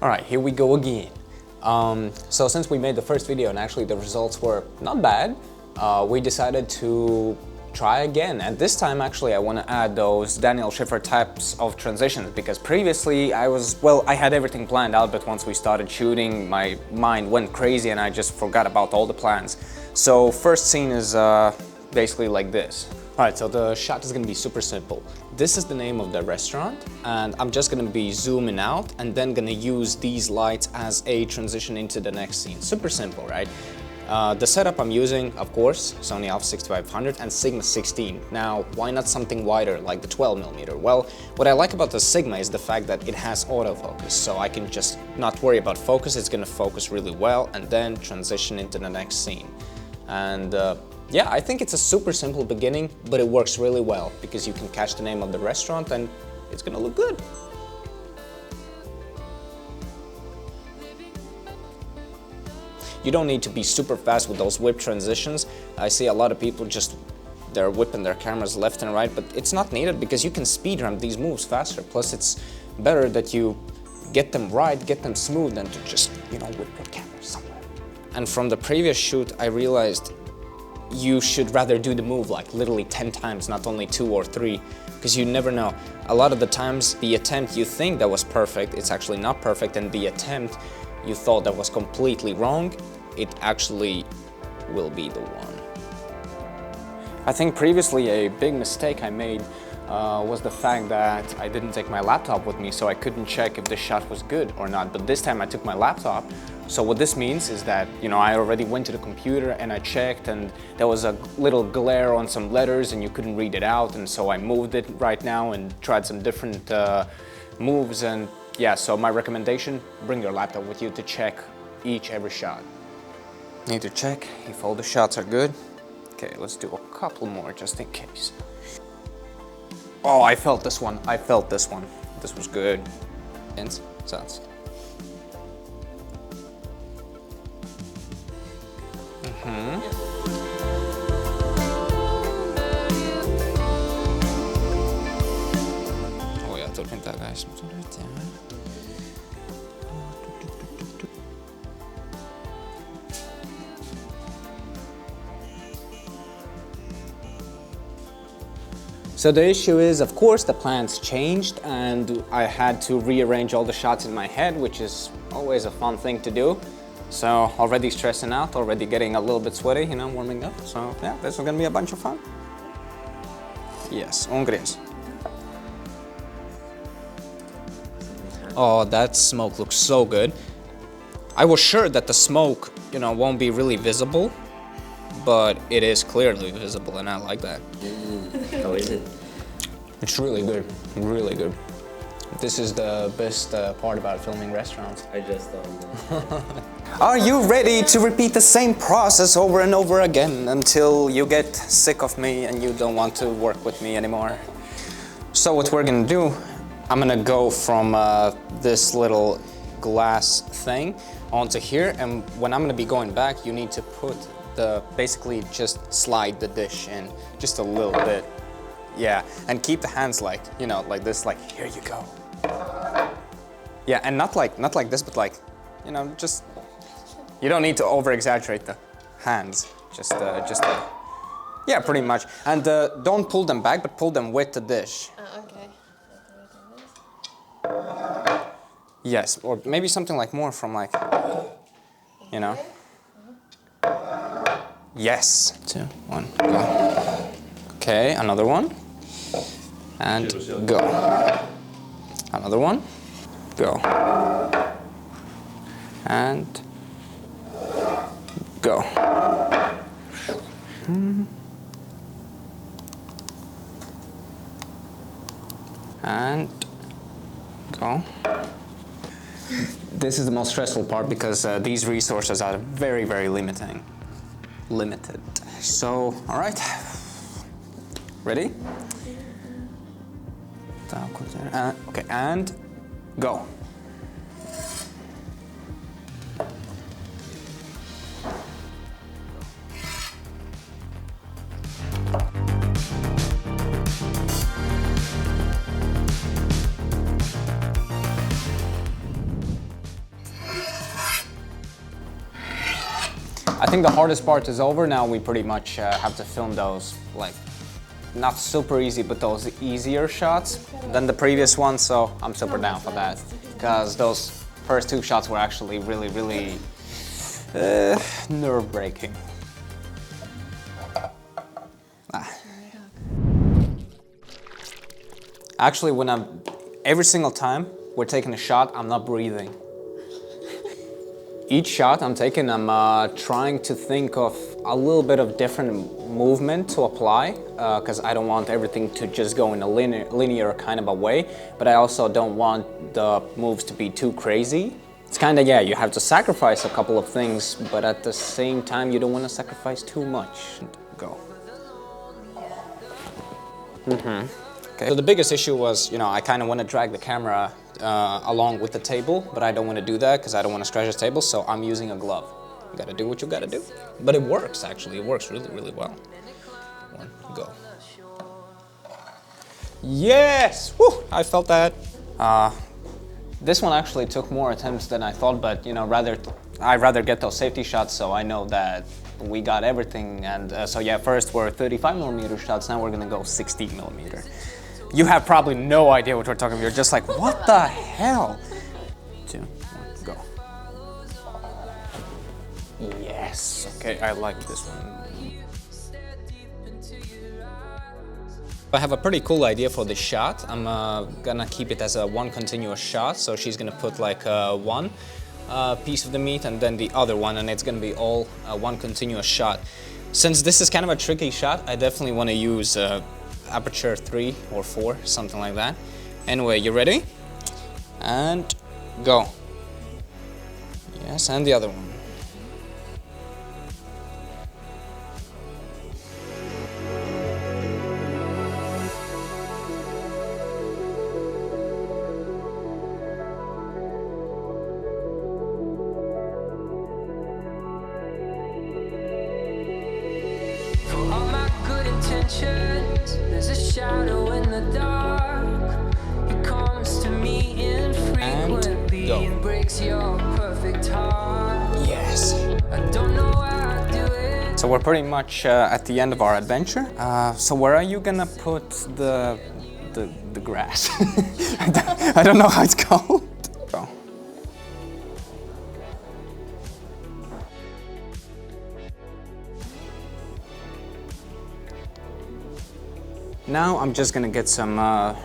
All right, here we go again. So since we made the first video and actually the results were not bad, we decided to try again. And this time actually I want to add those Daniel Schiffer types of transitions, because previously I had everything planned out, but once we started shooting, my mind went crazy and I just forgot about all the plans. So first scene is basically like this. Alright, so the shot is gonna be super simple. This is the name of the restaurant, and I'm just gonna be zooming out and then gonna use these lights as a transition into the next scene. Super simple, right? The setup I'm using, of course, Sony Alpha 6500 and Sigma 16. Now, why not something wider like the 12mm? Well, what I like about the Sigma is the fact that it has autofocus, so I can just not worry about focus. It's gonna focus really well and then transition into the next scene. And yeah, I think it's a super simple beginning, but it works really well because you can catch the name of the restaurant and it's gonna look good. You don't need to be super fast with those whip transitions. I see a lot of people they're whipping their cameras left and right, but it's not needed because you can speedrun these moves faster. Plus it's better that you get them right, get them smooth than to just, whip your camera somewhere. And from the previous shoot, I realized you should rather do the move like literally 10 times, not only 2 or 3, because you never know. A lot of the times the attempt you think that was perfect, it's actually not perfect, and the attempt you thought that was completely wrong, it actually will be the one. I think previously a big mistake I made was the fact that I didn't take my laptop with me, so I couldn't check if the shot was good or not. But this time I took my laptop. So what this means is that, I already went to the computer and I checked, and there was a little glare on some letters and you couldn't read it out. And so I moved it right now and tried some different moves. And yeah, so my recommendation, bring your laptop with you to check every shot. Need to check if all the shots are good. Okay, let's do a couple more just in case. Oh, I felt this one. This was good. Ends, sounds. Oh, jag tror inte det är som så rätt. So the issue is, of course, the plans changed and I had to rearrange all the shots in my head, which is always a fun thing to do. So already stressing out, already getting a little bit sweaty, warming up. So yeah, this is gonna be a bunch of fun. Yes, gris. Oh, that smoke looks so good. I was sure that the smoke, won't be really visible, but it is clearly visible and I like that. How is it? It's really good, really good. This is the best part about filming restaurants. I just don't know. Are you ready to repeat the same process over and over again until you get sick of me and you don't want to work with me anymore? So what we're gonna do, I'm gonna go from this little glass thing onto here, and when I'm gonna be going back, you need to put basically just slide the dish in just a little bit. Yeah, and keep the hands like this, like, here you go. Yeah, and not like this, but like, just, you don't need to over-exaggerate the hands. Yeah, pretty much. And don't pull them back, but pull them with the dish. Okay. Yes, or maybe something like more from like, Yes. 2, 1, go. Okay, another one. And go. Another one. Go. And go. And go. This is the most stressful part because these resources are very, very limited. So, all right. Ready? Okay, and go. think the hardest part is over. Now we pretty much have to film those, like, not super easy, but those easier shots than the previous one, so I'm super down for that. Because those first 2 shots were actually really nerve-wracking. Actually, every single time we're taking a shot, I'm not breathing. Each shot I'm taking, I'm trying to think of a little bit of different movement to apply, because I don't want everything to just go in a linear kind of a way, but I also don't want the moves to be too crazy. It's kind of, yeah, you have to sacrifice a couple of things, but at the same time, you don't want to sacrifice too much. Go. Okay. So the biggest issue was, I kind of want to drag the camera along with the table, but I don't want to do that because I don't want to stretch the table, so I'm using a glove. You gotta do what you gotta do. But it works, actually. It works really well. 1, go. Yes! Woo! I felt that. This one actually took more attempts than I thought, but I'd rather get those safety shots so I know that we got everything. And so yeah, first were 35mm shots, now we're gonna go 60mm. You have probably no idea what we're talking about. You're just like, what the hell? 2, 1, go. Yes. Okay, I like this one. I have a pretty cool idea for this shot. I'm gonna keep it as a 1 continuous shot. So she's gonna put like one piece of the meat and then the other one, and it's gonna be all 1 continuous shot. Since this is kind of a tricky shot, I definitely want to use aperture 3 or 4, something like that. Anyway, you ready? And go. Yes, and the other one. There's a shadow in the dark. It comes to me infrequently and breaks your perfect heart. Yes. I don't know how I do it. So we're pretty much at the end of our adventure. So where are you gonna put the grass? I don't know how it's called. Go. Now I'm just gonna get some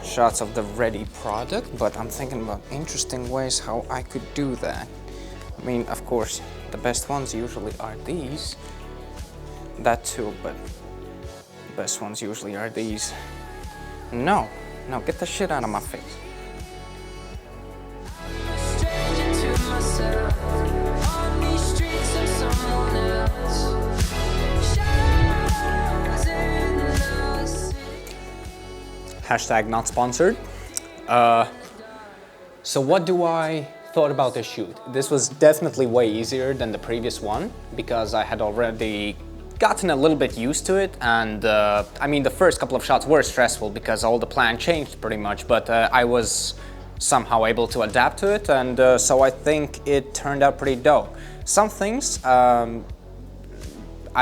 shots of the ready product, but I'm thinking about interesting ways how I could do that. I mean, of course, the best ones usually are these. That too, but the best ones usually are these. No, get the shit out of my face. Hashtag not sponsored. So what do I thought about this shoot? This was definitely way easier than the previous one because I had already gotten a little bit used to it, and I mean the first couple of shots were stressful because all the plan changed pretty much, but I was somehow able to adapt to it, and so I think it turned out pretty dope. Some things I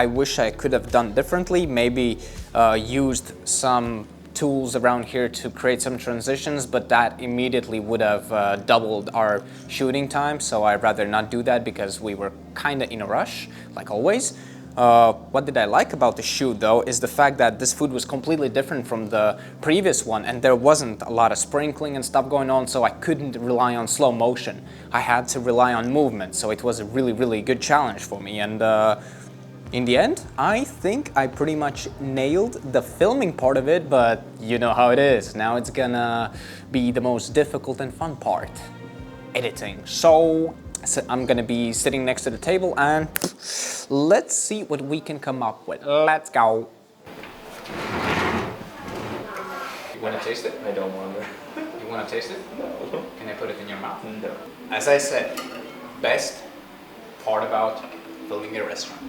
wish I could have done differently, maybe used some tools around here to create some transitions, but that immediately would have doubled our shooting time, so I'd rather not do that because we were kind of in a rush, like always. What did I like about the shoot though is the fact that this food was completely different from the previous one, and there wasn't a lot of sprinkling and stuff going on, so I couldn't rely on slow motion. I had to rely on movement, so it was a really good challenge for me, and in the end, I think I pretty much nailed the filming part of it, but you know how it is. Now it's gonna be the most difficult and fun part, editing. So I'm gonna be sitting next to the table and let's see what we can come up with. Let's go. You wanna taste it? I don't want to. You wanna taste it? No. Can I put it in your mouth? No. As I said, best part about filming a restaurant.